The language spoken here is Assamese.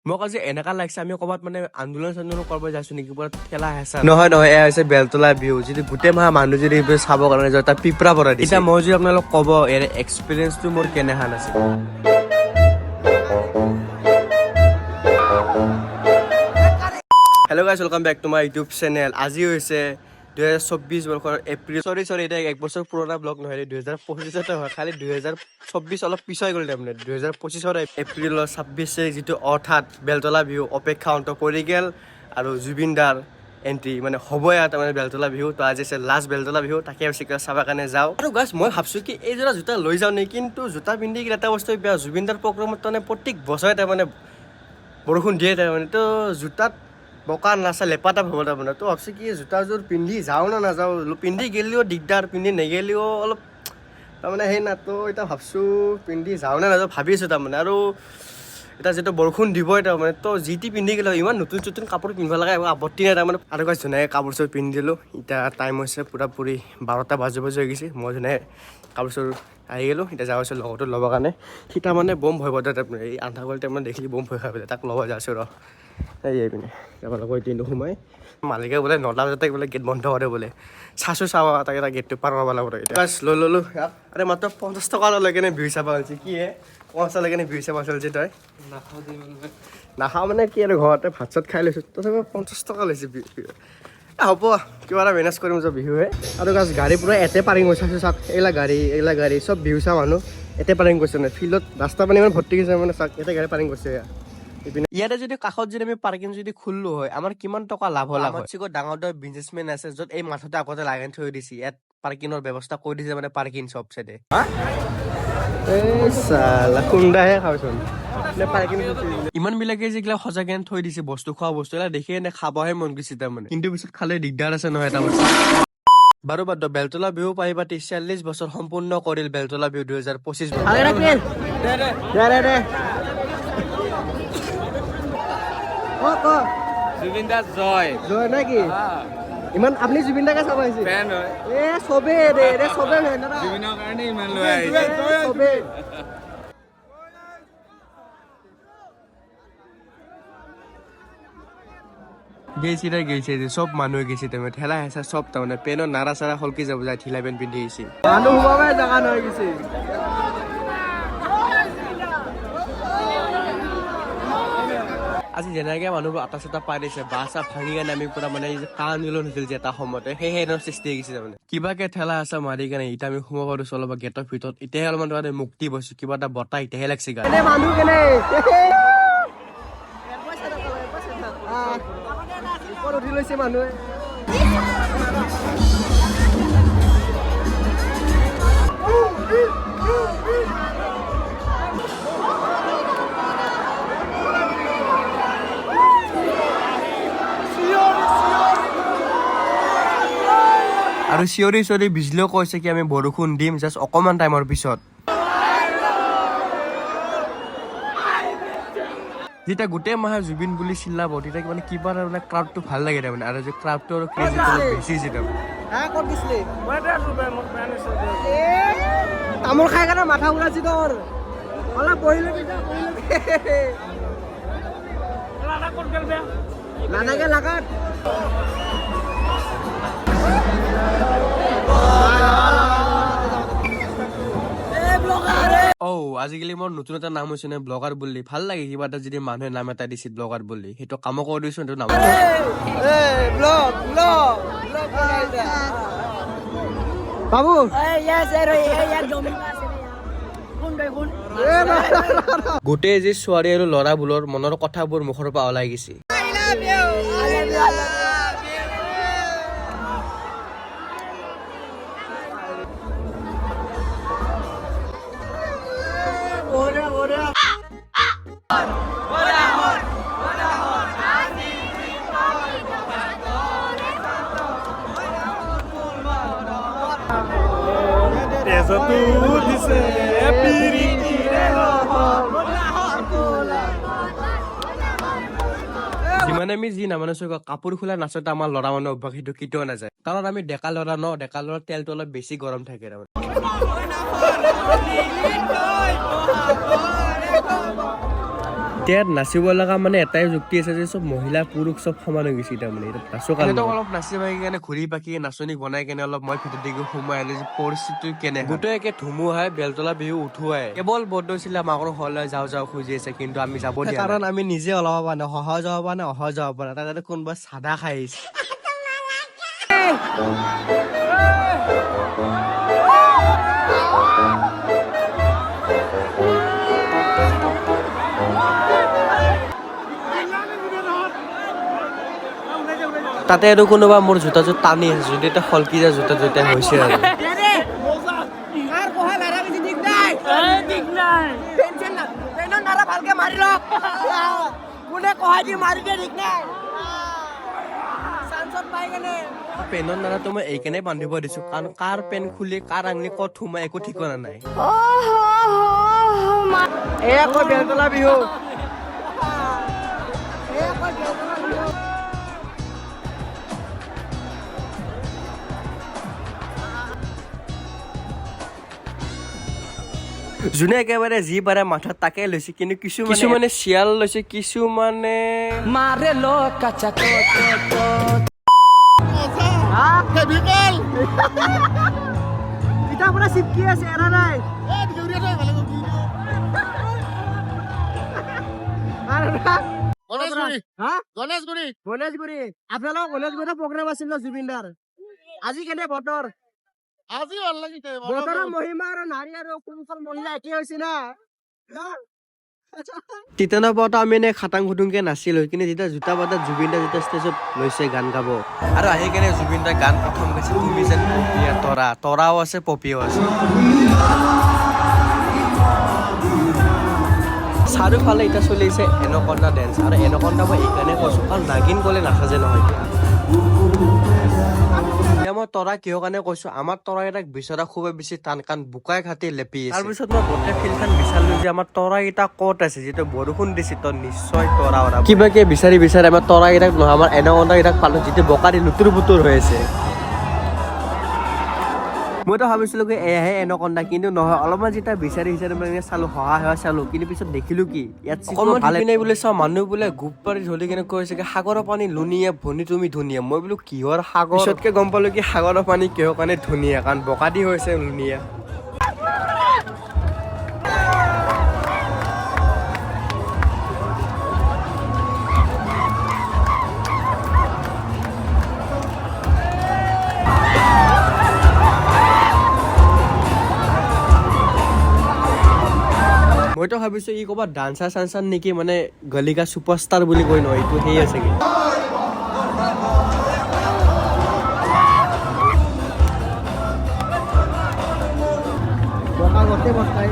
মোক আজি এনেকা লাগিছে আমি ক'ৰবাত মানে আন্দোলন কৰিব যাইছো নেকি পুৰা ঠেলা হেঁচা নহয় এয়া হৈছে বেলতলা বিহু যদি গোটেই মাহ মানুহ যদি চাব কাৰণে যায় তাত পিপৰা পৰা দিছে এতিয়া মই যদি আপোনালোক ক'ব ইয়াৰ এক্সপিৰিয়েঞ্চটো মোৰ কেনেহান আছে hello' guys welcome back to my YouTube channel আজি হৈছে 2024 বৰ্ষৰ এপ্ৰিল সৰি এটা এক বছৰ পুৰণা ব্লগ নহয় 2025 হয় খালি 2024 অলপ পিছুৱাই গ'ল তাৰমানে 2025 এপ্ৰিলৰ 26 যিটো অৰ্থাৎ বেলতলা বিহু অপেক্ষা অন্ত পৰি গ'ল আৰু জুবিন দাৰ এণ্ট্ৰি মানে হ'বই আৰু তাৰমানে বেলতলা বিহু তো আজি আছে লাষ্ট বেলতলা বিহু তাকে চাবৰ কাৰণে যাওঁ আৰু গাইজ মই ভাবছোঁ কি এইযোৰা জোতা লৈ যাওঁ নেকি কিন্তু জোতা পিন্ধি এটা বস্তু বেয়া জুবিন দাৰ প্ৰগ্ৰামত তাৰমানে প্ৰত্যেক বছৰে তাৰমানে বৰষুণ দিয়ে তাৰমানে তো জোতাত বোকা নাচা লেপাটা হ'ব তাৰমানে তো ভাবছোঁ কি জোতাযোৰ পিন্ধি যাওঁ না নাযাওঁ পিন্ধি গেলিও দিগদাৰ পিন্ধি নেগেলিও অলপ তাৰমানে সেই না তো এতিয়া ভাবছোঁ পিন্ধি যাওঁ না নাযাওঁ ভাবি আছোঁ তাৰমানে আৰু এতিয়া যিটো বৰষুণ দিবই তাৰমানে তো যি টি পিন্ধি গ'লে ইমান নতুন কাপোৰ পিন্ধিব লাগে একো আপত্তি নাই তাৰমানে আৰু গাইজ ধুনীয়াকৈ কাপোৰ চাপোৰ পিন্ধি দিলোঁ এতিয়া টাইম হৈছে পূৰা 12টা বাজিব হৈ গৈছে মই ধুনীয়াকৈ কাপোৰ চাপোৰ আহি গ'লোঁ এতিয়া যাওঁ আছোঁ লগৰটো ল'বৰ কাৰণে সি তাৰমানে বম ভয় পায় তাৰমানে এই আন্ধা কৰি তাৰমানে দেখিলি বম ভয় খাই পেলাই তাক ল'ব যাইছোঁ ৰ এই পিনে যাব লগৰ দিনটো সোমাই মালিকে বোলে 9টা বজাতে বোলে গেট বন্ধ কৰে বোলে চাওঁ তাকে তাৰ গেটটো পাৰ কৰিব লাগিব এতিয়া বাছ ল'লোঁ আৰে মাত্ৰ 50 টকা লৈ কেনে বিহু চাব হৈছে কি হে 50 লৈ কেনে বিহু চাব চলিছে তই নাখাওঁ মানে কি আৰু ঘৰতে ভাত চাত খাই লৈছোঁ তথাপি 50 টকা লৈছে বিহু হ'ব কিবা এটা মেনেজ কৰিম যে বিহুৱে আৰু গাড়ী পূৰা এতে পাৰিং গৈছে চাওক এইগিলা গাড়ী চব বিহু চা মানুহ এতে পাৰিং গৈছে মানে ফিল্ডত ৰাস্তা পানী মানে ভৰ্তি গৈছে মানে চাওক এতে গাড়ী পাৰিং গৈছে ইয়াতে যদি কাষত যদি আমি পাৰ্কিং যদি খুলিলো হয় আমাৰ কিমান টকা লাভ হ'ল আমাৰ চিকো ডাঙৰ বিজনেছমেন আছে য'ত এই মাথাতে আগতে লাগাই থৈ দিছে ইয়াত পাৰ্কিঙৰ ব্যৱস্থা কৰি দিছে মানে পাৰ্কিং চব চাইডে ইমান বিলাকে যিগিলা সজাগে থৈ দিছে বস্তু খোৱা বস্তু দেখি এনে খাবহে মন গৈছে তাৰমানে কিন্তু পিছত খালে দিগদাৰ আছে নহয় এটা বস্তু বাৰু বাদ বেলতলা বিহু পাই পাতি 40 বছৰ সম্পূৰ্ণ কৰিল বেলতলা বিহু 2025 জুবিন দা জয় নাকি ইমান আপুনি জুবিন দাকে চাব আহিছে ফেন হয় চবে চবে জুবিনৰ কাৰণে ইমান লৈ আহিছে চবে গৈছে চব মানুহে গৈছে তাৰমানে ঠেলা হেঁচা চব তাৰমানে পেনৰ নাৰা চাৰা হলকি যাব যায় ঢিলা পেণ্ট পিন্ধি আহিছে মানুহ সোমাবাই জেগা নহয় গৈছে আজি যেনেকৈ মানুহবোৰ আটা চাটা পাই দিছে বাহ চাহ ভাঙি কেনে আমি পুৰা মানে কা আন্দোলন হৈছিল যে এটা সময়তে সেই সৃষ্টি হৈ গৈছে তাৰমানে কিবাকে ঠেলা হেঁচা মাৰি কেনে এতিয়া আমি সোমাব পাৰিছো অলপ গেটৰ ভিতৰত এতিয়াহে অলপমান মানে মুক্তি পাইছো কিবা এটা বতাহ এতিয়াহে লাগছে মানুহ কেনে উঠি লৈছে মানুহে আৰু চিঞৰি বিজলীও কৈছে কি আমি বৰষুণ দিম জাষ্ট অকণমান টাইমৰ পিছত যেতিয়া গোটেই মাহে জুবিন বুলি চিল্লাব তেতিয়া মানে কিবা মানে ক্ৰাউডটো ভাল লাগে তাৰমানে আৰু যে ক্ৰাউডটো আৰু বেছি তামোল খাই কাৰণে মাথা উৰাইছি তোৰ অলপ বহিলে নালাগে লাগাত আজিকালি মোৰ নতুন এটা নাম হৈছে ব্লগাৰ বুলি ভাল লাগে কিবা এটা যদি মানুহে নাম এটা দিছে ব্লগাৰ বুলি সেইটো কামো কৰি দিছো সেইটো নাম বাবু গোটেই যি ছোৱালী আৰু ল'ৰাবোৰৰ মনৰ কথাবোৰ মুখৰ পৰা ওলাই গৈছে যিমানে আমি যি নামানিছো কাপোৰ খোলা নাচতে আমাৰ ল'ৰা মানুহ অভ্যাস সেইটো কেতিয়াও নাযায় কাৰণ আমি ডেকা ল'ৰা ডেকা ল'ৰাৰ তেলটো অলপ বেছি গৰম থাকে তাৰমানে এতিয়া নাচিব লগা মানে এটাই যুক্তি আছে যে চব মহিলা পুৰুষ চব সমান হৈ গৈছে মানে অলপ নাচি ভাগি কেনে ঘূৰি পাকি নাচনী বনাই কেনে অলপ মই ভিতৰত দেখি সোমাই আহিলো যে পৰিস্থিতি কেনে গোটেই একে ধুমুহাই বেলতলা বিহু উঠুৱাই কেৱল বদৈছিলে আমাকৰ ঘৰলৈ যাওঁ খুজি আছে কিন্তু আমি যাব দিয়া কাৰণ আমি নিজে ওলাব পৰা নাই সহায় যাব পৰা নাই অহায় যাব পৰা নাই তাতে কোনোবা চাদা খাই আহিছে তাতে আৰু কোনোবা মোৰ জোতাযোৰ টানি আছে যদি এটা হলকি যায় জোতা হৈছে আৰু পেনৰ নাৰাটো মই এইকাৰণে বান্ধিব দিছো কাৰণ কাৰ পেন খুলি কাৰ আঙুলি ক'ত সোমাই একো ঠিকনা নাই বেলতলা বিহু যোনে একেবাৰে যি পাৰে মাথাত তাকে লৈছে কিন্তু কিছুমানে শিয়াল লৈছে কিছুমানে মাৰে গণেশগুৰি আপোনালোকৰ গণেশগুৰিত প্ৰগ্ৰাম আছিল ন জুবিনদাৰ আজি কেনে বতৰ আজি ভাল লাগিছে বতৰৰ মহিমা আৰু নাৰী আৰু কোনখন মহিলা একে হৈছে না তিতানৰ পৰতো আমি এনে খাটাং খুটুংকে নাচিলো কিন্তু যেতিয়া জোতা পাতাত জুবিন দা যেতিয়া ষ্টেজত লৈছে গান গাব আৰু আহি কেনে জুবিন দা গান প্ৰথম গাইছে তুমি যেন পপিয়া তৰাও আছে পপিয়াও আছে চাৰিওফালে এতিয়া চলি আছে এনকন্দা ডেন্স আৰু এনকন্দা মই এইকাৰণে কৈছো কাৰণ নাগিন গ'লে নাচাজে নহয় মই তৰা কিহৰ কাৰণে কৈছো আমাৰ তৰাকেইটাক বিচৰা খুবেই বেছি টান কাৰণ বোকাই ঘাটি লেপি আছে তাৰপিছত মই গোটেই ফিল্ডখন বিচাৰিলো যে আমাৰ তৰাকেইটা ক'ত আছে যিটো বৰষুণ দিছে তো নিশ্চয় তৰা কিবা কিবি বিচাৰি আমাৰ তৰাকেইটাক নহয় আমাৰ এনকন্দাকেইটাক পালো যিটো বোকা দি লুতুৰ পুতুৰ হৈ আছে মইতো ভাবিছিলো কি এয়াহে এনকন্দা কিন্তু নহয় অলপমান যেতিয়া বিচাৰি মানে চালো সহায় চালো কিন্তু পিছত দেখিলো কি ইয়াত ভালে নাই বোলে চাওঁ মানুহ বোলে গুপ পাৰি ধৰি কেনে কৈছে কি সাগৰৰ পানী লুনিয়া ভনী তুমি ধুনীয়া মই বোলো কিহৰ সাগৰ পিছতকে গম পালো কি সাগৰৰ পানী কিহৰ কাৰণে ধুনীয়া কাৰণ বোকা দি হৈছে লুনিয়া মইতো ভাবিছো ই ক'ৰবাত ডান্সাৰ চান্সাৰ নেকি মানে গলিকা ছুপাৰষ্টাৰ বুলি কয় নহয় এইটো সেই আছে কি বকা গতে বস্তাই